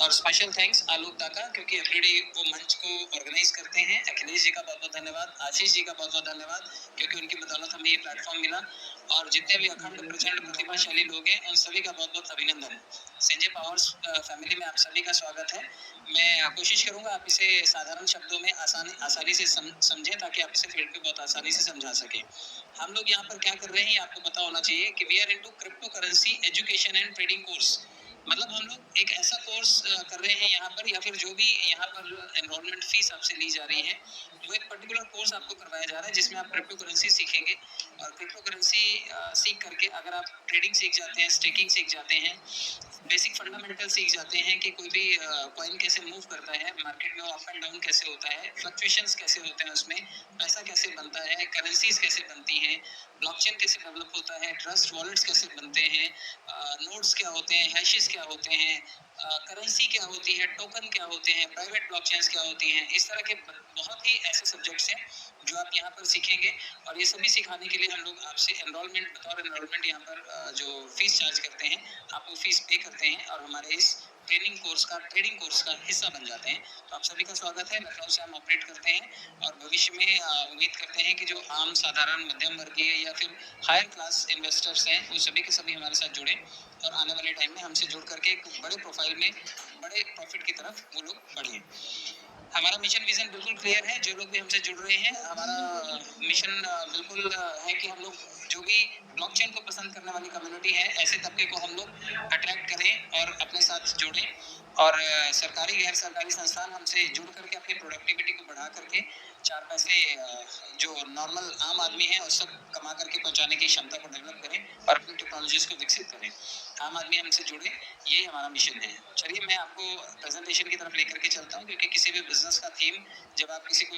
और special thanks आलोक दा का, क्योंकि एवरीडे वो मंच को ऑर्गेनाइज करते हैं। अखिलेश जी का बहुत बहुत धन्यवाद, आशीष जी का बहुत बहुत धन्यवाद, क्योंकि उनकी बदौलत हमें ये प्लेटफॉर्म मिला। और जितने भी अखंड प्रचंड प्रतिभाशाली लोग हैं उन सभी का बहुत बहुत अभिनंदन। संजय पावर्स फैमिली में आप सभी का स्वागत है। मैं कोशिश करूंगा आप इसे साधारण शब्दों में आसानी से समझें, ताकि आप इसे फील्ड पे बहुत आसानी से समझा सकें। हम लोग यहाँ पर क्या कर रहे हैं आपको पता होना चाहिए कि we are into crypto currency education and trading course. मतलब हम लोग एक ऐसा कोर्स कर रहे हैं यहाँ पर, या फिर जो भी यहाँ पर एनरोलमेंट फीस आपसे ली जा रही है वो एक पर्टिकुलर कोर्स आपको करवाया जा रहा है, जिसमें आप क्रिप्टो करेंसी सीखेंगे। और क्रिप्टो करेंसी सीख करके अगर आप ट्रेडिंग सीख जाते हैं, स्टेकिंग सीख जाते हैं, बेसिक फंडामेंटल सीख जाते हैं कि कोई भी कॉइन कैसे मूव करता है मार्केट में, वो अप एंड डाउन कैसे होता है, फ्लक्चुएशंस कैसे होते हैं उसमें, पैसा कैसे बनता है, करेंसीज कैसे बनती हैं, ब्लॉकचेन कैसे डेवलप होता है, ट्रस्ट वॉलेट्स कैसे बनते हैं, नोड्स क्या होते हैं, हैशेस क्या होते हैं, करेंसी क्या होती है, टोकन क्या होते हैं, प्राइवेट ब्लॉकचेन्स क्या होती हैं, इस तरह के बहुत ही ऐसे सब्जेक्ट्स हैं जो आप यहाँ पर सीखेंगे। और ये सभी सिखाने के लिए हम लोग आपसे एनरोलमेंट, बतौर एनरोलमेंट यहाँ पर जो फीस चार्ज करते हैं, आप वो फीस पे करते हैं और हमारे इस ट्रेडिंग कोर्स का हिस्सा बन जाते हैं। तो आप सभी का स्वागत है। लखनऊ से हम ऑपरेट करते हैं और भविष्य में उम्मीद करते हैं कि जो आम साधारण मध्यम वर्गीय या फिर हायर क्लास इन्वेस्टर्स हैं वो सभी के सभी हमारे साथ जुड़ें और आने वाले टाइम में हमसे जुड़ करके एक बड़े प्रोफाइल में बड़े प्रॉफिट की तरफ वो लोग बढ़ें। हमारा मिशन विजन बिल्कुल क्लियर है। जो लोग भी हमसे जुड़ रहे हैं, हमारा मिशन बिल्कुल है कि हम लोग जो भी ब्लॉकचेन को पसंद करने वाली कम्युनिटी है, ऐसे तबके को हम लोग अट्रैक्ट करें और अपने साथ जोड़ें। और सरकारी गैर सरकारी संस्थान हमसे जुड़ करके अपनी प्रोडक्टिविटी को बढ़ा करके चार पैसे जो नॉर्मल आम आदमी है उस तक कमा करके पहुंचाने की क्षमता को डेवलप करें और अपनी टेक्नोलॉजीज को विकसित करें। आम आदमी हमसे जुड़े, ये हमारा मिशन है। चलिए मैं आपको प्रेजेंटेशन की तरफ लेकर के चलता हूँ, क्योंकि किसी भी बिजनेस का थीम जब आप किसी को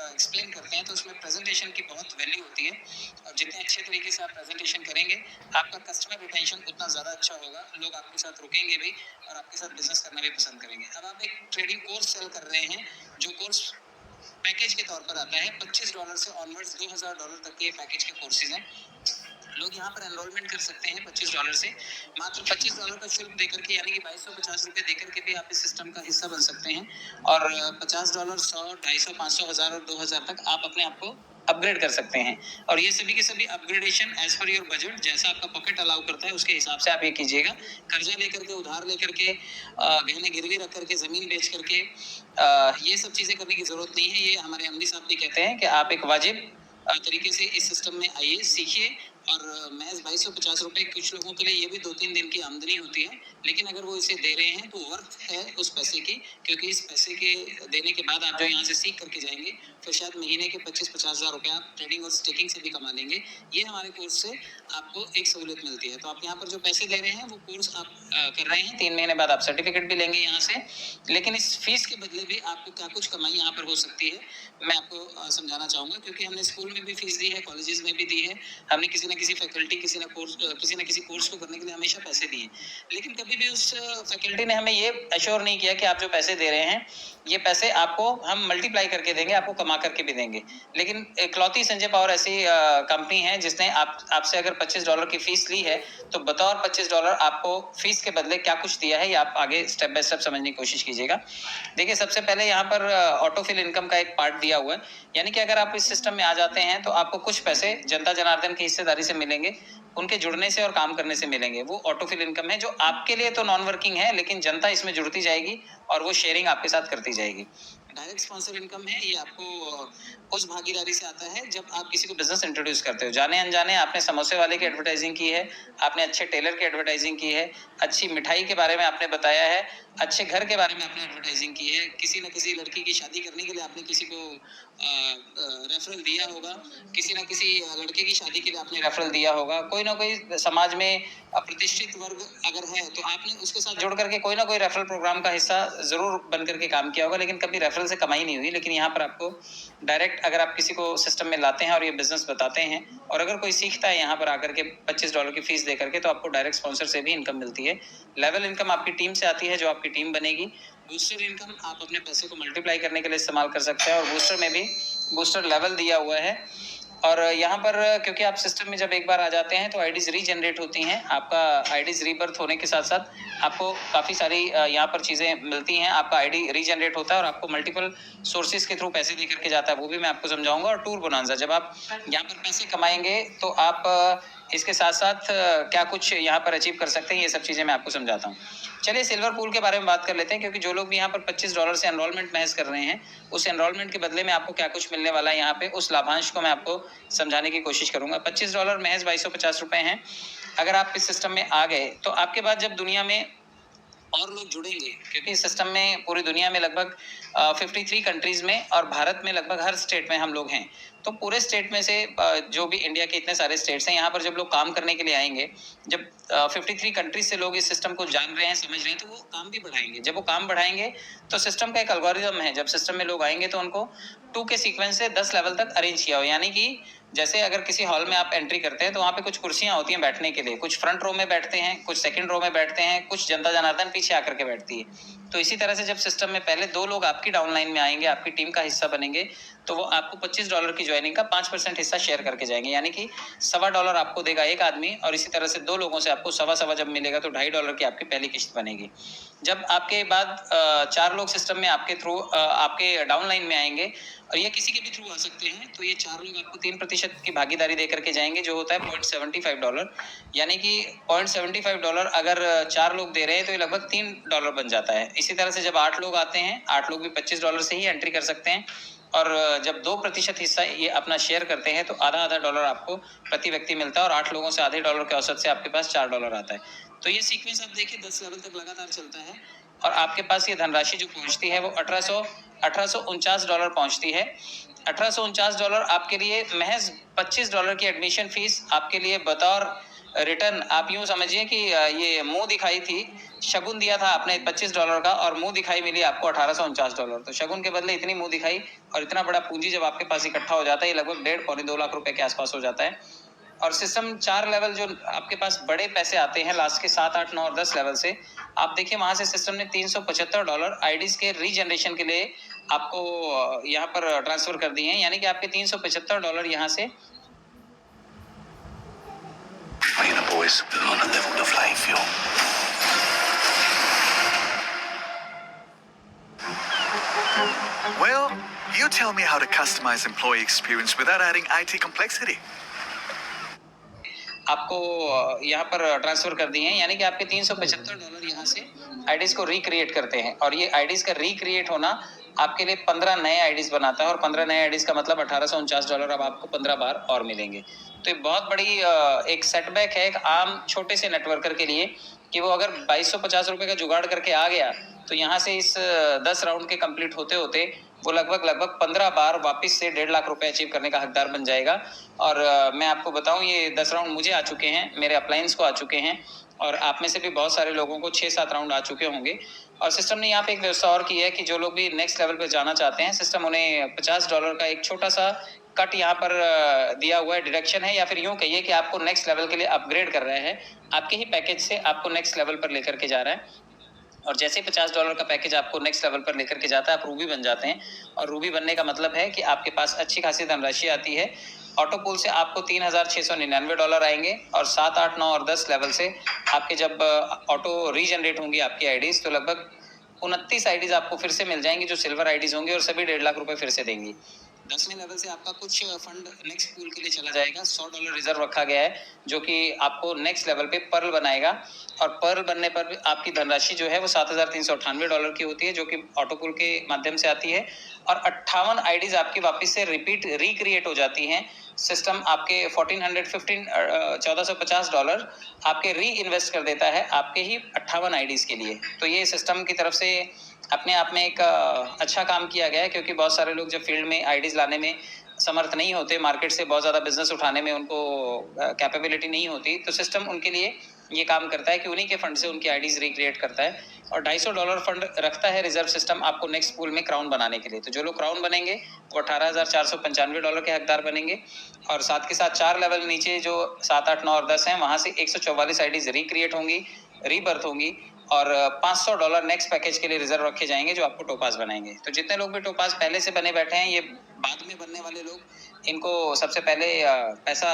एक्सप्लेन करते हैं तो उसमें प्रेजेंटेशन की बहुत वैल्यू होती है। और जितने अच्छे तरीके से आप प्रेजेंटेशन करेंगे, आपका कस्टमर रिटेंशन उतना ज़्यादा अच्छा होगा, लोग आपके साथ रुकेंगे भी और आपके साथ बिजनेस करना भी पसंद करेंगे। अब आप एक ट्रेडिंग कोर्स सेल कर रहे हैं, जो कोर्स पैकेज के तौर पर आता है $25 से ऑनवर्ड्स $2000 तक के पैकेज के कोर्सेज हैं। लोग यहाँ पर एनरोलमेंट कर सकते हैं $25 से, मात्र $25 का शुल्क देकर के, यानी कि ₹2250 देकर के भी आप इस सिस्टम का हिस्सा बन सकते हैं। और $50, 100, 250, 500, 1000 और 2000 तक आप अपने आप को अपग्रेड कर सकते हैं। और ये सभी के सभी upgradation as per your budget, जैसा आपका पॉकेट अलाउ करता है उसके हिसाब से आप ये कीजिएगा। कर्जा लेकर के, उधार लेकर के, गहने गिरवी रख करके, जमीन बेच करके ये सब चीजें करने की जरूरत नहीं है। ये हमारे एमडी साहब भी कहते हैं कि आप एक वाजिब तरीके से इस सिस्टम में आइए, सीखिए। और महज ₹2250 कुछ लोगों के लिए ये भी 2-3 दिन की आमदनी होती है, लेकिन अगर वो इसे दे रहे हैं तो वर्थ है उस पैसे की, क्योंकि इस पैसे के देने के बाद आप जो यहाँ से सीख करके जाएंगे, फिर शायद महीने के 25-50 हज़ार रुपये आप ट्रेडिंग और स्टेकिंग से भी कमा लेंगे। ये हमारे कोर्स से आपको एक सहूलियत मिलती है। तो आप यहाँ पर जो पैसे दे रहे हैं वो कोर्स आप कर रहे हैं, 3 महीने बाद आप सर्टिफिकेट भी लेंगे यहाँ से, लेकिन इस फीस के बदले भी आपको क्या कुछ कमाई यहाँ पर हो सकती है, मैं आपको समझाना चाहूँगा। क्योंकि हमने स्कूल में भी फीस दी है, कॉलेजेस में भी दी है, हमने किसी न किसी फैकल्टी, किसी न किसी कोर्स को करने के लिए हमेशा पैसे दिए, लेकिन कभी भी उस फैकल्टी ने हमें ये अश्योर नहीं किया कि आप जो पैसे दे रहे हैं ये पैसे आपको हम मल्टीप्लाई करके देंगे, आपको कमा करके भी देंगे। लेकिन इकलौती संजय पावर ऐसी कंपनी है जिसने आपसे अगर $25 की फीस ली है, तो बतौर $25 आपको फीस के बदले क्या कुछ दिया है, ये आप आगे स्टेप बाय स्टेप समझने की कोशिश कीजिएगा। देखिए, सबसे पहले यहाँ पर ऑटोफिल इनकम का एक पार्ट दिया हुआ है, यानी कि अगर आप इस सिस्टम में आ जाते हैं तो आपको कुछ पैसे जनता जनार्दन की हिस्सेदारी से मिलेंगे, उनके जुड़ने से और काम करने से मिलेंगे। वो ऑटोफिल इनकम है जो आपके लिए तो नॉन वर्किंग है, लेकिन जनता इसमें जुड़ती जाएगी और वो शेयरिंग आपके साथ करती जाएगी। डायरेक्ट स्पॉन्सर इनकम है, ये आपको उस भागीदारी से आता है जब आप किसी को बिजनेस इंट्रोड्यूस करते हो। जाने अनजाने आपने समोसे वाले की एडवर्टाइजिंग की है, आपने अच्छे टेलर की एडवर्टाइजिंग की है, अच्छी मिठाई के बारे में आपने बताया है, अच्छे घर के बारे में आपने एडवर्टाइजिंग की है, किसी न किसी लड़की की शादी करने के लिए आपने किसी को रेफरल दिया होगा, किसी न किसी लड़के की शादी के लिए आपने रेफरल दिया होगा, कोई ना कोई समाज में प्रतिष्ठित वर्ग अगर है तो आपने उसके साथ जुड़ करके कोई ना कोई रेफरल प्रोग्राम का हिस्सा जरूर बन करके काम किया होगा, लेकिन कभी रेफरल से कमाई नहीं हुई। लेकिन यहाँ पर आपको डायरेक्ट अगर आप किसी को सिस्टम में लाते हैं और ये बिजनेस बताते हैं, और अगर कोई सीखता है यहाँ पर आकर के $25 की फीस दे करके, तो आपको डायरेक्ट स्पॉन्सर से भी इनकम मिलती है। लेवल इनकम आपकी टीम से आती है, जो आपकी टीम बनेगी। बूस्टर इनकम आप अपने पैसे को मल्टीप्लाई करने के लिए इस्तेमाल कर सकते हैं, और बूस्टर में भी बूस्टर लेवल दिया हुआ है। और यहाँ पर क्योंकि आप सिस्टम में जब एक बार आ जाते हैं तो आईडीज रीजनरेट होती हैं, आपका आईडीज रीबर्थ होने के साथ साथ आपको काफ़ी सारी यहाँ पर चीज़ें मिलती हैं, आपका आईडी रीजनरेट होता है और आपको मल्टीपल सोर्सेज के थ्रू पैसे दे करके जाता है, वो भी मैं आपको समझाऊंगा। और टूर बोनांजा, जब आप यहाँ पर पैसे कमाएंगे तो आप इसके साथ साथ क्या कुछ यहाँ पर अचीव कर सकते हैं, ये सब चीज़ें मैं आपको समझाता हूँ। चलिए सिल्वर पूल के बारे में बात कर लेते हैं, क्योंकि जो लोग भी यहाँ पर $25 से एनरोलमेंट महज कर रहे हैं, उस एनरोलमेंट के बदले में आपको क्या कुछ मिलने वाला है यहाँ पे, उस लाभांश को मैं आपको समझाने की कोशिश करूंगा। $25 महज ₹2250 हैं। अगर आप इस सिस्टम में आ गए तो आपके बाद जब दुनिया में और लोग जुड़ेंगे, क्योंकि इस सिस्टम में पूरी दुनिया में लगभग 53 कंट्रीज में और भारत में लगभग हर स्टेट में हम लोग हैं, तो पूरे स्टेट में से जो भी इंडिया के इतने सारे स्टेट्स हैं, यहाँ पर जब लोग काम करने के लिए आएंगे, जब 53 कंट्रीज से लोग इस सिस्टम को जान रहे हैं, समझ रहे हैं, तो वो काम भी बढ़ाएंगे। जब वो काम बढ़ाएंगे तो सिस्टम का एक एल्गोरिदम है, जब सिस्टम में लोग आएंगे तो उनको 2 के सीक्वेंस से 10 लेवल तक अरेंज किया हो, यानी कि जैसे अगर किसी हॉल में आप एंट्री करते हैं तो वहाँ पे कुछ कुर्सियां होती हैं बैठने के लिए, कुछ फ्रंट रो में बैठते हैं, कुछ सेकंड रो में बैठते हैं, कुछ जनता जनार्दन पीछे आकर के बैठती है। तो इसी तरह से जब सिस्टम में पहले 2 लोग आपकी डाउनलाइन में आएंगे, आपकी टीम का हिस्सा बनेंगे, तो वो आपको $25 की ज्वाइनिंग का 5% हिस्सा शेयर करके जाएंगे, यानी कि $1.25 आपको देगा एक आदमी, और इसी तरह से 2 लोगों से आपको $1.25 जब मिलेगा तो $2.5 की आपकी पहली किस्त बनेगी। जब आपके बाद 4 लोग सिस्टम में आपके थ्रू आपके डाउनलाइन में आएंगे, और ये किसी के भी थ्रू आ सकते हैं, तो ये 4 लोग आपको 3% की भागीदारी दे करके जाएंगे, जो होता है $0.75, यानी कि $0.75 अगर 4 लोग दे रहे हैं तो ये लगभग $3 बन जाता है। इसी तरह से जब 8 लोग आते हैं, 8 लोग भी $25 से ही एंट्री कर सकते हैं, और जब 2% हिस्सा ये अपना शेयर करते हैं तो आधा डॉलर आपको प्रति व्यक्ति मिलता है, और 8 लोगों से आधे डॉलर के औसत से आपके पास $4 आता है। तो ये सीक्वेंस आप देखिए 10 लेवल तक लगातार चलता है, और आपके पास ये धनराशि जो पहुंचती है वो $1849 पहुंचती है। $1849 आपके लिए महज $25 की एडमिशन फीस आपके लिए बतौर रिटर्न, आप यूं समझिए कि ये मुंह दिखाई थी, शगुन दिया था आपने $25 का, और मुंह दिखाई मिली आपको $1849। तो शगुन के बदले इतनी मुंह दिखाई और इतना बड़ा पूंजी जब आपके पास इकट्ठा हो जाता है, ये लगभग 1.5-2 लाख रुपए के आसपास हो जाता है। और सिस्टम 4 लेवल जो आपके पास बड़े पैसे आते हैं लास्ट के 7, 8, 9 और 10 लेवल से, आप देखिए वहां से सिस्टम ने $375 आईडीज के रीजनरेशन के लिए आपको यहाँ पर ट्रांसफर कर दिए हैं, यानी कि आपके $375 यहाँ से boys on a level to flying fuel. Well, you tell me how to customize employee experience without adding IT complexity. आपको यहाँ पर ट्रांसफर कर दिए हैं, यानी कि आपके $375 यहाँ से आईडीज को रिक्रिएट करते हैं, और ये आईडीज का रिक्रिएट होना आपके लिए 15 नए आईडीज बनाता है, और 15 नए आईडीज का मतलब $1849 अब आपको 15 बार और मिलेंगे। तो ये बहुत बड़ी एक सेटबैक है एक आम छोटे से नेटवर्कर के लिए, कि वो अगर ₹2250 का जुगाड़ करके आ गया तो यहाँ से इस 10 राउंड के कंप्लीट होते होते वो लगभग 15 बार वापस से 1.5 लाख रुपए अचीव करने का हकदार बन जाएगा। और मैं आपको बताऊं, ये 10 राउंड मुझे आ चुके हैं, मेरे अपलाइंस को आ चुके हैं, और आप में से भी बहुत सारे लोगों को 6-7 राउंड आ चुके होंगे। और सिस्टम ने यहाँ पे एक व्यवस्था और की है कि जो लोग भी नेक्स्ट लेवल पे जाना चाहते हैं, सिस्टम उन्हें $50 का एक छोटा सा कट यहाँ पर दिया हुआ है, डिडक्शन है, या फिर यूं कहिए कि आपको नेक्स्ट लेवल के लिए अपग्रेड कर रहे हैं, आपके ही पैकेज से आपको नेक्स्ट लेवल पर लेकर के जा रहा है। और जैसे ही $50 का पैकेज आपको नेक्स्ट लेवल पर लेकर के जाता है, आप रूबी बन जाते हैं, और रूबी बनने का मतलब है कि आपके पास अच्छी खासी धनराशि आती है। ऑटो पूल से आपको $3699 आएंगे, और 7, 8, 9 और 10 लेवल से आपके जब ऑटो रीजनरेट होंगी आपकी आईडीज, तो लगभग 29 आईडीज आपको फिर से मिल जाएंगी जो सिल्वर आईडीज होंगी, और सभी 1.5 लाख रुपए फिर से देंगी। 10वें लेवल से आपका कुछ फंड नेक्स्ट पूल के लिए चला जाएगा, $100 रिजर्व रखा गया है, जो कि आपको नेक्स्ट लेवल पे पर्ल बनाएगा, और पर्ल बनने पर भी आपकी धनराशि जो है वो $7398 की होती है, जो कि ऑटो पूल के माध्यम से आती है, और 58 आईडीज आपकी वापस से रिपीट रिक्रिएट हो जाती हैं। सिस्टम आपके $1450 आपके री इन्वेस्ट कर देता है आपके ही 58 आईडीज के लिए। तो ये सिस्टम की तरफ से अपने आप में एक अच्छा काम किया गया है, क्योंकि बहुत सारे लोग जब फील्ड में आईडीज लाने में समर्थ नहीं होते, मार्केट से बहुत ज़्यादा बिजनेस उठाने में उनको कैपेबिलिटी नहीं होती, तो सिस्टम उनके लिए ये काम करता है कि उन्हीं के फंड से उनकी आईडीज रिक्रिएट करता है, और $250 फंड रखता है रिजर्व सिस्टम आपको नेक्स्ट पूल में क्राउन बनाने के लिए। तो जो लोग क्राउन बनेंगे वो $18,495 के हकदार बनेंगे, और साथ के साथ 4 लेवल नीचे जो 7, 8, 9 और 10 हैं, वहाँ से 144 आईडीज रिक्रिएट होंगी, रीबर्थ होंगी, और $500 नेक्स्ट पैकेज के लिए रिजर्व रखे जाएंगे, जो आपको टोपास बनाएंगे। तो जितने लोग भी टोपास पहले से बने बैठे हैं, ये बाद में बनने वाले लोग इनको सबसे पहले पैसा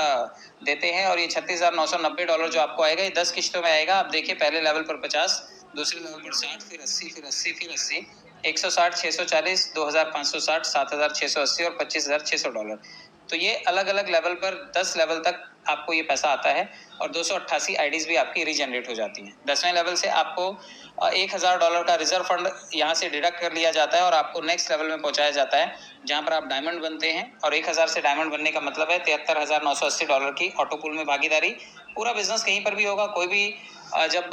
देते हैं और ये $36,990 जो आपको आएगा, ये 10 किश्तों में आएगा। आप देखिए, पहले लेवल पर 50, दूसरे लेवल पर 60, फिर 80, फिर 80, फिर 80, 160, 640, 2,560, 7,680 और $25,600। तो ये अलग-अलग लेवल पर 10 लेवल तक आपको ये पैसा आता है और 288 आईडीज भी आपकी रीजनरेट हो जाती हैं। 10वें लेवल से आपको $1,000 का रिजर्व फंड यहाँ से डिडक्ट कर लिया जाता है और आपको नेक्स्ट लेवल में पहुंचाया जाता है, जहां पर आप डायमंड बनते हैं। और 1,000 से डायमंड बनने का मतलब है $73,980 की ऑटो पूल में भागीदारी। पूरा बिजनेस कहीं पर भी होगा, कोई भी जब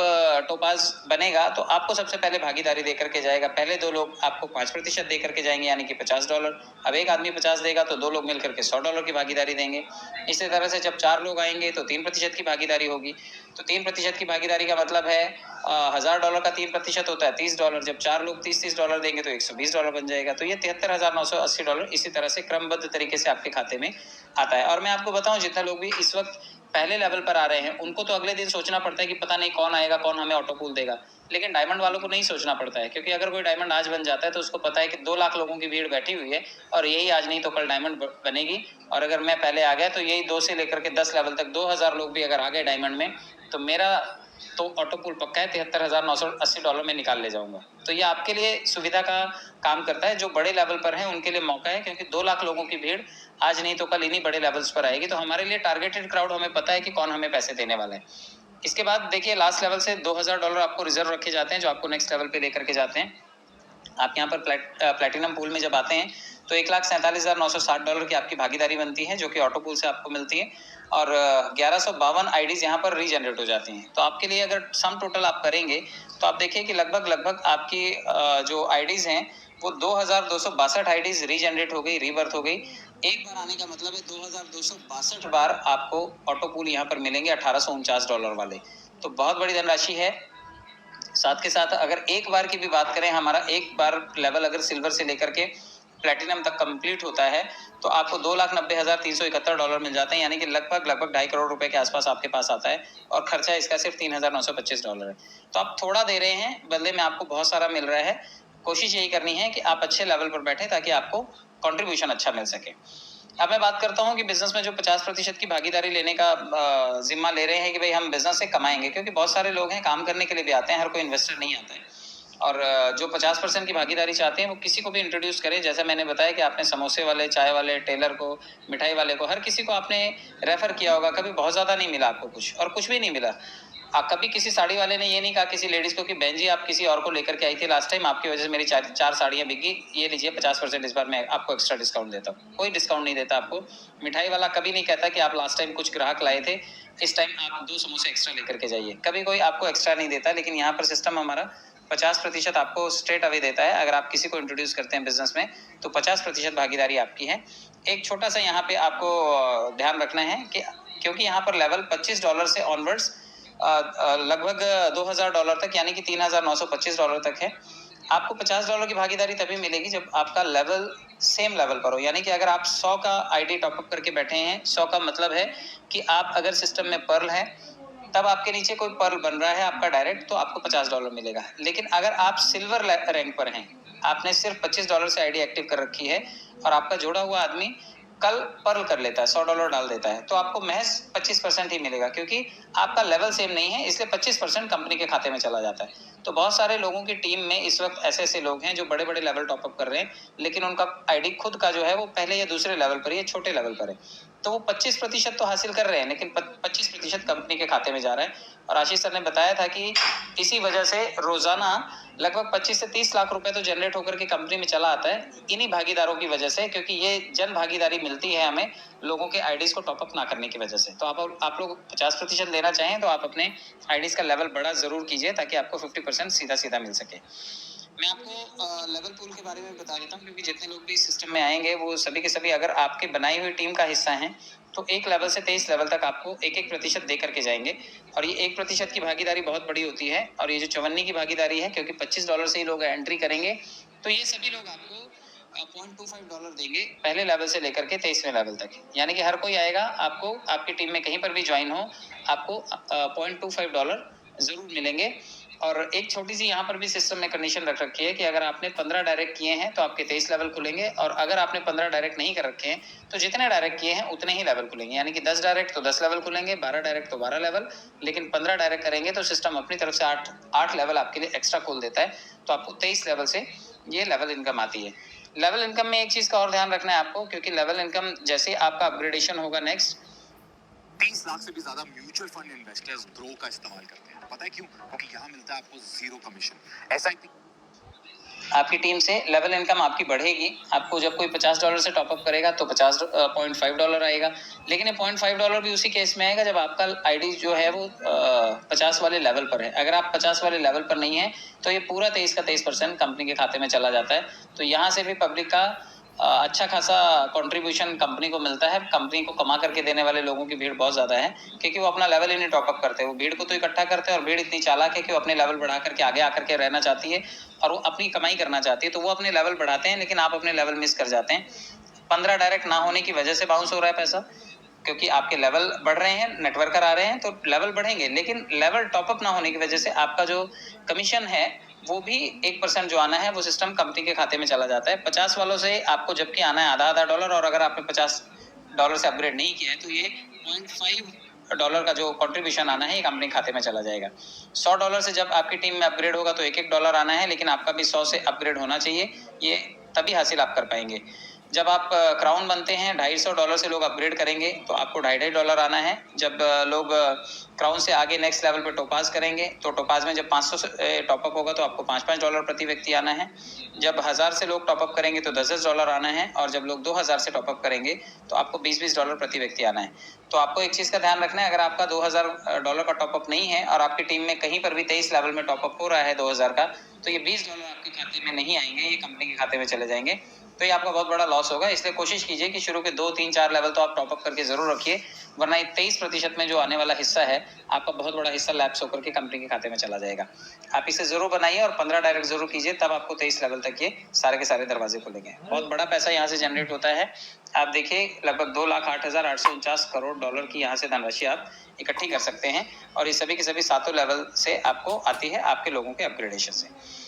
टोपाज बनेगा तो आपको सबसे पहले भागीदारी दे करके जाएगा। पहले 2 लोग आपको 5% दे करके जाएंगे, यानी कि $50। अब एक आदमी 50 देगा तो 2 लोग मिलकर के $100 की भागीदारी देंगे। इसी तरह से जब 4 लोग आएंगे तो 3% की भागीदारी होगी। तो 3% की भागीदारी का मतलब है $1,000 का 3% होता है $30। जब 4 लोग $30 देंगे तो $120 बन जाएगा। तो ये $73,980 इसी तरह से क्रमबद्ध तरीके से आपके खाते में आता है। और मैं आपको बताऊं, जितने लोग भी इस वक्त पहले लेवल पर आ रहे हैं, उनको तो अगले दिन सोचना पड़ता है कि पता नहीं कौन आएगा, कौन हमें ऑटो पूल देगा। लेकिन डायमंड वालों को नहीं सोचना पड़ता है, क्योंकि अगर कोई डायमंड आज बन जाता है तो उसको पता है कि 2 लाख लोगों की भीड़ बैठी हुई है और यही आज नहीं तो कल डायमंड बनेगी। और अगर मैं पहले आ गया तो यही 2 से लेकर के 10 लेवल तक 2,000 लोग भी अगर आ गए डायमंड में, तो मेरा तो ऑटो पूल पक्का है, $73,980 में निकाल ले जाऊंगा। तो ये आपके लिए सुविधा का काम करता है। जो बड़े लेवल पर हैं उनके लिए मौका है, क्योंकि 2 लाख लोगों की भीड़ आज नहीं तो कल इन्हीं बड़े लेवल्स पर आएगी। तो हमारे लिए टारगेटेड क्राउड, हमें पता है कि कौन हमें पैसे देने वाला है। इसके बाद देखिए, लास्ट लेवल से $2,000 आपको रिजर्व रखे जाते हैं, जो आपको नेक्स्ट लेवल पे लेकर के जाते हैं। आप यहाँ पर प्लेटिनम पूल में जब आते हैं तो $1,47,960 की आपकी भागीदारी बनती है, जो कि ऑटो पूल से आपको मिलती है। और 1152 आईडीज यहाँ पर रीजनरेट हो जाती हैं। तो आपके लिए अगर सम टोटल आप करेंगे तो आप देखिए कि लगभग आपकी जो आईडीज हैं वो 2,262 आईडीज रीजनरेट हो गई, रीबर्थ हो गई। एक बार आने का मतलब है 2,262 बार आपको ऑटो पूल यहाँ पर मिलेंगे $1,849 वाले। तो बहुत बड़ी धनराशि है। साथ के साथ अगर एक बार की भी बात करें, हमारा एक बार लेवल अगर सिल्वर से लेकर के प्लेटिनम तक कंप्लीट होता है तो आपको $2,90,371 मिल जाते हैं, यानी कि लगभग $2.5 करोड़ रुपए के आसपास आपके पास आता है। और खर्चा इसका सिर्फ $3,925 है। तो आप थोड़ा दे रहे हैं, बदले में आपको बहुत सारा मिल रहा है। कोशिश यही करनी है कि आप अच्छे लेवल पर बैठे, ताकि आपको कंट्रीब्यूशन अच्छा मिल सके। अब मैं बात करता हूँ कि बिजनेस में जो 50% की भागीदारी लेने का जिम्मा ले रहे हैं कि भाई हम बिजनेस से कमाएंगे, क्योंकि बहुत सारे लोग हैं काम करने के लिए भी आते हैं, हर कोई इन्वेस्टर नहीं आता है। और जो 50% की भागीदारी चाहते हैं वो किसी को भी इंट्रोड्यूस करें। जैसे मैंने बताया कि आपने समोसे वाले, चाय वाले, टेलर को, मिठाई वाले को, हर किसी को आपने रेफर किया होगा। कभी बहुत ज्यादा नहीं मिला आपको कुछ, और कुछ भी नहीं मिला। कभी किसी साड़ी वाले ने ये नहीं कहा किसी लेडीज को कि बहन जी आप किसी और को लेकर के आई थी लास्ट टाइम, आपकी वजह से मेरी 4 साड़ियां बिकी, ये लीजिए 50% इस बार मैं आपको एक्स्ट्रा डिस्काउंट देता हूँ। कोई डिस्काउंट नहीं देता आपको। मिठाई वाला कभी नहीं कहता कि आप लास्ट टाइम कुछ ग्राहक लाए थे, इस टाइम आप 2 समोसे एक्स्ट्रा लेकर के जाइए। कभी कोई आपको एक्स्ट्रा नहीं देता। लेकिन यहाँ पर सिस्टम हमारा 50% आपको स्ट्रेट अवे देता है। अगर आप किसी को इंट्रोड्यूस करते हैं बिजनेस में तो 50% भागीदारी आपकी है। एक छोटा सा यहाँ पे आपको ध्यान रखना है कि क्योंकि यहाँ पर लेवल $25 से ऑनवर्ड्स लगभग $2,000 तक, यानी कि $3,925 तक है। आपको $50 की भागीदारी तभी मिलेगी जब आपका लेवल सेम लेवल पर हो। यानी कि अगर आप 100 का आईडी टॉपअप करके बैठे हैं, 100 का मतलब है कि आप अगर सिस्टम में पर्ल है, तब आपके नीचे कोई पर्ल बन रहा है आपका डायरेक्ट, तो आपको $50 मिलेगा। लेकिन अगर आप सिल्वर रैंक पर हैं, आपने सिर्फ $25 से आईडी एक्टिव कर रखी है और आपका जोड़ा हुआ आदमी कल पर्ल कर लेता है, $100 डाल देता है, तो आपको महज 25% ही मिलेगा, क्योंकि आपका लेवल सेम नहीं है, इसलिए 25% कंपनी के खाते में चला जाता है। तो बहुत सारे लोगों की टीम में इस वक्त ऐसे ऐसे लोग हैं जो बड़े बड़े लेवल टॉपअप कर रहे हैं, लेकिन उनका आईडी खुद का जो है वो पहले या दूसरे लेवल पर, या छोटे लेवल पर है। तो वो 25% तो हासिल कर रहे हैं, लेकिन 25% कंपनी के खाते में जा रहा है। और आशीष सर ने बताया था कि इसी वजह से रोजाना लगभग 25 से 30 लाख रुपए तो जनरेट होकर के कंपनी में चला आता है, इन्हीं भागीदारों की वजह से, क्योंकि ये जन भागीदारी मिलती है हमें लोगों के आईडीज को टॉपअप ना करने की वजह से। तो आप लोग 50% लेना चाहें तो आप अपने आईडीज का लेवल बड़ा जरूर कीजिए, ताकि आपको 50% सीधा सीधा मिल सके। मैं आपको लेवल पूल के बारे में बता देता हूँ, क्योंकि जितने लोग भी सिस्टम में आएंगे वो सभी के सभी अगर आपकी बनाई हुई टीम का हिस्सा हैं, तो 1 लेवल से 23 लेवल तक आपको 1-1% दे करके जाएंगे। और ये 1% की भागीदारी बहुत बड़ी होती है। और ये जो 54 की भागीदारी है, क्योंकि $25 से ही लोग एंट्री करेंगे, तो ये सभी लोग आपको $0.25 देंगे पहले लेवल से लेकर के 23वें लेवल तक। यानी कि हर कोई आएगा, आपको आपकी टीम में कहीं पर भी ज्वाइन हो, आपको $0.25 जरूर मिलेंगे। और एक छोटी सी यहाँ पर भी सिस्टम में कंडीशन रख रखी है कि अगर आपने 15 डायरेक्ट किए हैं तो आपके 23 लेवल खुलेंगे, और अगर आपने 15 डायरेक्ट नहीं कर रखे हैं तो जितने डायरेक्ट किए हैं उतने ही लेवल खुलेंगे। यानी कि 10 डायरेक्ट तो 10 लेवल खुलेंगे, 12 डायरेक्ट तो 12 लेवल, लेकिन 15 डायरेक्ट करेंगे तो सिस्टम अपनी तरफ से 8 लेवल आपके लिए एक्स्ट्रा खोल देता है, तो आपको 23 लेवल से ये लेवल इनकम आती है। लेवल इनकम में एक चीज का और ध्यान रखना है आपको, क्योंकि लेवल इनकम जैसे आपका अपग्रेडेशन होगा नेक्स्ट, 30 लाख से भी ज्यादा म्यूचुअल फंड इन्वेस्टर्स ग्रो का इस्तेमाल करते हैं। पता है क्यों? क्योंकि यहाँ मिलता है आपको जीरो कमीशन। एसआईपी आपकी टीम से लेवल इनकम आपकी बढ़ेगी। आपको जब कोई $50 से टॉपअप करेगा तो $50.5 आएगा, लेकिन ये $0.5 भी उसी केस में आएगा जब आपका आईडी जो है वो 50 वाले लेवल पर है। अगर आप 50 वाले लेवल पर नहीं है तो ये पूरा 23 का 23% कंपनी के खाते में चला जाता है। तो यहाँ से भी पब्लिक का अच्छा खासा कंट्रीब्यूशन कंपनी को मिलता है। कंपनी को कमा करके देने वाले लोगों की भीड़ बहुत ज़्यादा है, क्योंकि वो अपना लेवल ही नहीं टॉपअप करते। वो भीड़ को तो इकट्ठा करते हैं, और भीड़ इतनी चालाक है कि वो अपने लेवल बढ़ा करके आगे आकर के रहना चाहती है और वो अपनी कमाई करना चाहती है, तो वो अपने लेवल बढ़ाते हैं, लेकिन आप अपने लेवल मिस कर जाते हैं। 15 डायरेक्ट ना होने की वजह से बाउंस हो रहा है पैसा, क्योंकि आपके लेवल बढ़ रहे हैं, नेटवर्कर आ रहे हैं तो लेवल बढ़ेंगे, लेकिन लेवल टॉपअप ना होने की वजह से आपका जो कमीशन है वो भी 1% जो आना है वो सिस्टम कंपनी के खाते में चला जाता है। 50 वालों से आपको जबकि आना है आधा $1, और अगर आपने $50 से अपग्रेड नहीं किया है तो ये $0.5 का जो कंट्रीब्यूशन आना है ये कंपनी खाते में चला जाएगा। $100 से जब आपकी टीम में अपग्रेड होगा तो $1 आना है, लेकिन आपका भी 100 से अपग्रेड होना चाहिए, ये तभी हासिल आप कर पाएंगे। जब आप क्राउन बनते हैं $250 से लोग अपग्रेड करेंगे तो आपको $2.5 आना है। जब लोग क्राउन से आगे नेक्स्ट लेवल पे टोपाज करेंगे तो टोपाज में जब 500 से टॉपअप होगा तो आपको $5 प्रति व्यक्ति आना है। जब 1000 से लोग टॉपअप करेंगे तो $10 आना है, और जब लोग 2000 से टॉपअप करेंगे तो आपको $20 प्रति व्यक्ति आना है। तो आपको एक चीज़ का ध्यान रखना है, अगर आपका $2000 का टॉपअप नहीं है और आपकी टीम में कहीं पर भी 23 लेवल में टॉपअप हो रहा है 2000 का, तो ये $20 आपके खाते में नहीं आएंगे, ये कंपनी के खाते में चले जाएंगे। तो ये आपका बहुत बड़ा लॉस होगा। इसलिए कोशिश कीजिए कि शुरू के 2, 3, 4 लेवल तो आप टॉपअप करके जरूर रखिए, वरना ये 23% में जो आने वाला हिस्सा है आपका बहुत बड़ा हिस्सा लैप्स होकर के कंपनी के खाते में चला जाएगा। आप इसे जरूर बनाइए और 15 डायरेक्ट जरूर कीजिए, तब आपको 23 लेवल तक ये सारे के सारे दरवाजे खुलेंगे। बहुत बड़ा पैसा यहाँ से जनरेट होता है। आप देखिए लगभग $2,08,849 की यहाँ से धनराशि आप इकट्ठी कर सकते हैं, और ये सभी के सभी 7 लेवल से आपको आती है आपके लोगों के अपग्रेडेशन से।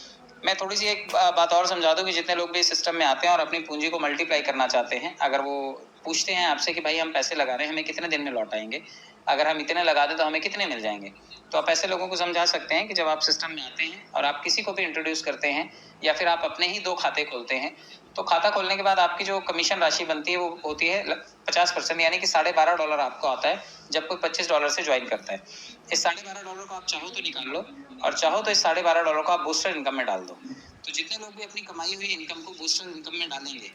मैं थोड़ी सी एक बात और समझा दूं कि जितने लोग भी सिस्टम में आते हैं और अपनी पूंजी को मल्टीप्लाई करना चाहते हैं, अगर वो पूछते हैं आपसे कि भाई हम पैसे लगा रहे हैं, हमें कितने दिन में लौट आएंगे, अगर हम इतने लगा दें तो हमें कितने मिल जाएंगे, तो आप ऐसे लोगों को समझा सकते हैं कि जब आप सिस्टम में आते हैं और आप किसी को भी इंट्रोड्यूस करते हैं या फिर आप अपने ही 2 खाते खोलते हैं, तो खाता खोलने के बाद आपकी जो कमीशन राशि बनती है वो होती है 50%, यानी कि $12.5 आपको आता है जब कोई $25 से ज्वाइन करता है। इस $12.5 को आप चाहो तो निकाल लो, और चाहो तो इस $12.5 को आप बूस्टर इनकम में डाल दो। तो जितने लोग भी अपनी कमाई हुई इनकम को बूस्टर इनकम में डालेंगे,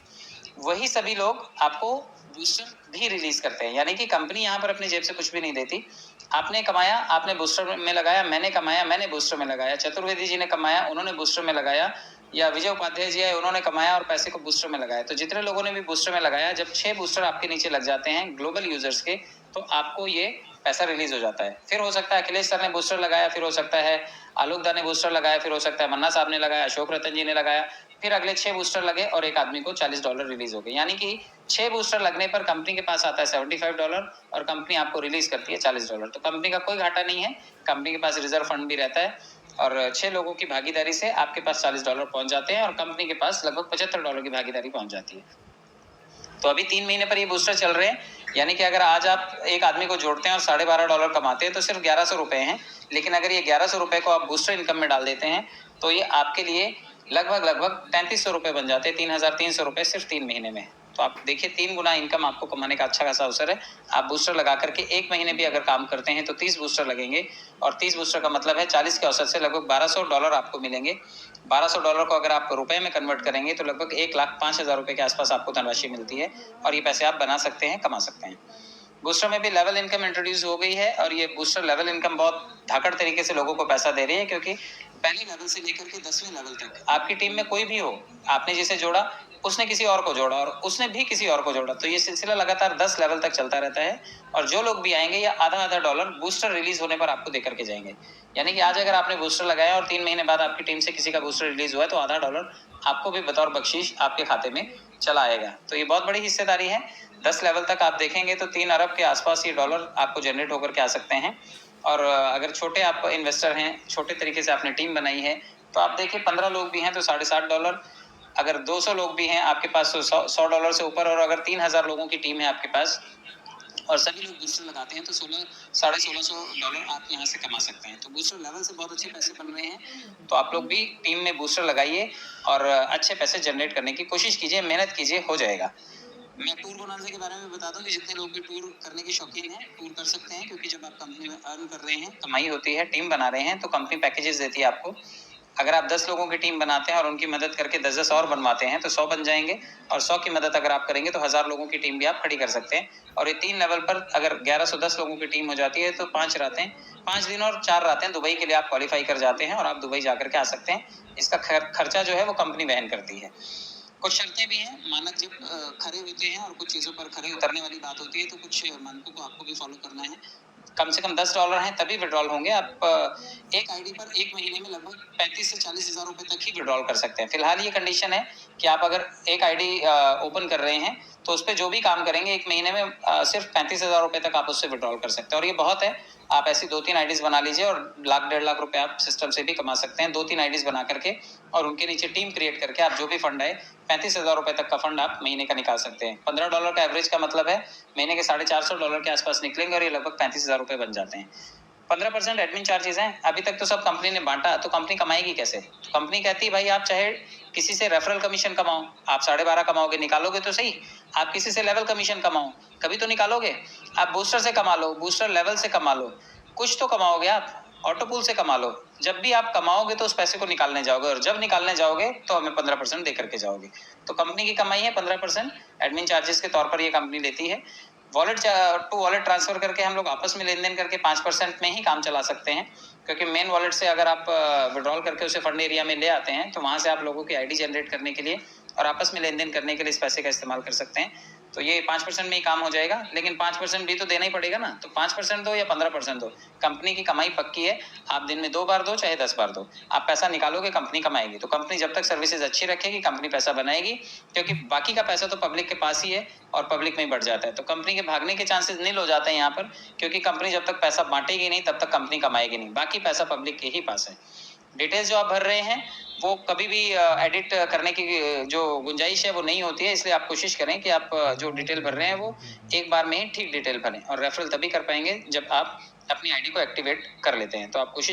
वही सभी लोग आपको बूस्टर भी रिलीज करते हैं। यानी कि कंपनी यहाँ पर अपनी जेब से कुछ भी नहीं देती। आपने कमाया, आपने बूस्टर में लगाया, मैंने कमाया, मैंने बूस्टर में लगाया, चतुर्वेदी जी ने कमाया, उन्होंने बूस्टर में लगाया, या विजय उपाध्याय जी आए, उन्होंने कमाया और पैसे को बूस्टर में लगाया। तो जितने लोगों ने भी बूस्टर में लगाया, जब 6 बूस्टर आपके नीचे लग जाते हैं ग्लोबल यूजर्स के, तो आपको ये पैसा रिलीज हो जाता है। फिर हो सकता है अखिलेश सर ने बूस्टर लगाया, फिर हो सकता है आलोक दा ने बूस्टर लगाया, फिर हो सकता है मन्ना साहब ने लगाया, अशोक रतन जी ने लगाया, फिर अगले 6 बूस्टर लगे और एक आदमी को $40 रिलीज हो गए। यानी कि 6 बूस्टर लगने पर कंपनी के पास आता है $75 और कंपनी आपको रिलीज करती है $40। तो कंपनी का कोई घाटा नहीं है, कंपनी के पास रिजर्व फंड भी रहता है, और 6 लोगों की भागीदारी से आपके पास $40 पहुंच जाते हैं और कंपनी के पास लगभग $75 की भागीदारी पहुंच जाती है। तो अभी 3 महीने पर ये बूस्टर चल रहे हैं, यानी कि अगर आज आप एक आदमी को जोड़ते हैं और $12.5 कमाते हैं तो सिर्फ 1100 रुपए हैं, लेकिन अगर ये 1100 रुपए को आप बूस्टर इनकम में डाल देते हैं तो ये आपके लिए लगभग 3300 रुपए बन जाते हैं, 3300 रुपए सिर्फ 3 महीने में। तो आप देखिए 3 गुना इनकम आपको कमाने का अच्छा खासा अवसर है। आप बूस्टर लगा करके 1 महीने भी अगर काम करते हैं तो 30 बूस्टर लगेंगे, और 30 बूस्टर का मतलब है 40 के औसत से लगभग $1200 आपको मिलेंगे। $1200 को अगर आप रुपए में कन्वर्ट करेंगे तो लगभग 1,05,000 रुपए के आसपास आपको धनराशि मिलती है, और ये पैसे आप बना सकते हैं, कमा सकते हैं। बूस्टर में भी लेवल इनकम इंट्रोड्यूस हो गई है, और ये बूस्टर लेवल इनकम बहुत धाकड़ तरीके से लोगों को पैसा दे रही है, क्योंकि पहले लेवल से लेकर के 10वें लेवल तक आपकी टीम में कोई भी हो, आपने जिसे जोड़ा उसने किसी और को जोड़ा और उसने भी किसी और को जोड़ा, तो ये सिलसिला लगातार 10 लेवल तक चलता रहता है, और जो लोग भी आएंगे ये आधा डॉलर बूस्टर रिलीज होने पर आपको देकर के जाएंगे। यानी कि आज अगर आपने बूस्टर लगाया और 3 महीने बाद आपकी टीम से किसी का बूस्टर रिलीज हुआ है तो $0.5 आपको भी बतौर बख्शीश आपके खाते में चला आएगा। तो ये बहुत बड़ी हिस्सेदारी है। 10 लेवल तक आप देखेंगे तो 3 अरब के आसपास ये डॉलर आपको जनरेट होकर के आ सकते हैं। और अगर छोटे आप इन्वेस्टर हैं, छोटे तरीके से आपने टीम बनाई है, तो आप देखिए 15 लोग भी हैं तो $60.5, अगर 200 लोग भी हैं आपके पास तो $100 से ऊपर, और अगर 3000 लोगों की टीम है आपके पास और सभी लोग बूस्टर लगाते हैं तो $1600 आप यहाँ से कमा सकते हैं। तो बूस्टर लेवल से बहुत अच्छे पैसे बन रहे हैं, तो आप लोग भी टीम में बूस्टर लगाइए और अच्छे पैसे जनरेट करने की कोशिश कीजिए, मेहनत कीजिए, हो जाएगा। मैं टूर बोनांजा के बारे में बता दूं कि जितने लोग भी टूर करने के शौकीन हैं, टूर कर सकते हैं, क्योंकि जब आप कंपनी में अर्न कर रहे हैं, कमाई होती है, टीम बना रहे हैं, तो कंपनी पैकेजेस देती है आपको। अगर आप 10 लोगों की टीम बनाते हैं और उनकी मदद करके 10-10 और बनवाते हैं तो 100 बन जाएंगे, और 100 की मदद अगर आप करेंगे तो 1000 लोगों की टीम भी आप खड़ी कर सकते हैं। और ये 3 लेवल पर अगर 1110 लोगों की टीम हो जाती है तो 5 दिन और 4 रातें दुबई के लिए आप क्वालिफाई कर जाते हैं और आप दुबई जाकर के आ सकते हैं। इसका खर्चा जो है वो कंपनी वहन करती है। कुछ शर्तें भी हैं, मानक जब खरे होते हैं और कुछ चीज़ों पर खरे उतरने वाली बात होती है, तो कुछ मानकों को आपको भी फॉलो करना है। कम से कम $10 हैं तभी विड्रॉल होंगे। आप एक आईडी पर एक महीने में लगभग 35 से 40 हज़ार रुपए तक ही विड्रॉल कर सकते हैं। फिलहाल ये कंडीशन है कि आप अगर एक आईडी ओपन कर रहे हैं तो उस पर जो भी काम करेंगे एक महीने में सिर्फ 35,000 रुपए तक आप उससे विड्रॉल कर सकते हैं, और ये बहुत है। आप ऐसी 2-3 आईडीज बना लीजिए और $1,00,000-1.5 लाख रुपए आप सिस्टम से भी कमा सकते हैं। 2-3 आईडीज बना करके और उनके नीचे टीम क्रिएट करके आप जो भी फंड आए 35,000 रुपए तक का फंड आप महीने का निकाल सकते हैं। $15 का एवरेज का मतलब है महीने के $450 के आसपास निकलेंगे और ये लगभग 35,000 रुपए बन जाते हैं। 15% एडमिन चार्जेस हैं। अभी तक तो सब कंपनी ने बांटा, तो कंपनी कमाएगी कैसे? तो कंपनी कहती है भाई आप चाहे किसी से रेफरल कमीशन कमाओ, आप 12.5 कमाओगे, निकालोगे तो सही। आप किसी से लेवल कमीशन कमाओ, कभी तो निकालोगे। आप बूस्टर से कमा लो, बूस्टर लेवल से कमा लो, कुछ तो कमाओगे आप। ऑटो पूल से कमा लो। जब भी आप कमाओगे तो उस पैसे को निकालने जाओगे, और जब निकालने जाओगे तो हमें 15% दे करके जाओगे। तो कंपनी की कमाई है 15%, एडमिन चार्जेस के तौर पर ये कंपनी लेती है। वॉलेट टू वॉलेट ट्रांसफर करके हम लोग आपस में लेन देन करके 5% में ही काम चला सकते हैं, क्योंकि मेन वॉलेट से अगर आप विड्रॉल करके उसे फंड एरिया में ले आते हैं तो वहां से आप लोगों की आईडी जनरेट करने के लिए और आपस में लेन देन करने के लिए इस पैसे का इस्तेमाल कर सकते हैं। तो ये 5% में ही काम हो जाएगा, लेकिन 5% भी तो देना ही पड़ेगा ना। तो 5% दो या 15% दो, कंपनी की कमाई पक्की है। आप दिन में 2 बार दो चाहे 10 बार दो, आप पैसा निकालोगे, कंपनी कमाएगी। तो कंपनी जब तक सर्विसेज अच्छी रखेगी कंपनी पैसा बनाएगी, क्योंकि बाकी का पैसा तो पब्लिक के पास ही है और पब्लिक में ही बढ़ जाता है। तो कंपनी के भागने के चांसेस नील हो जाते हैं यहाँ पर, क्योंकि कंपनी जब तक पैसा बांटेगी नहीं तब तक कंपनी कमाएगी नहीं, बाकी पैसा पब्लिक के ही पास है। डिटेल्स जो आप भर रहे हैं वो कभी भी एडिट करने की जो गुंजाइश है वो नहीं होती है, इसलिए आप कोशिश करें कि आप जो डिटेल भर रहे हैं वो एक बार में ही ठीक डिटेल भरें। और रेफरल तभी कर पाएंगे जब आप अपनी आईडी को एक्टिवेट कर लेते हैं। तो आप कोशिश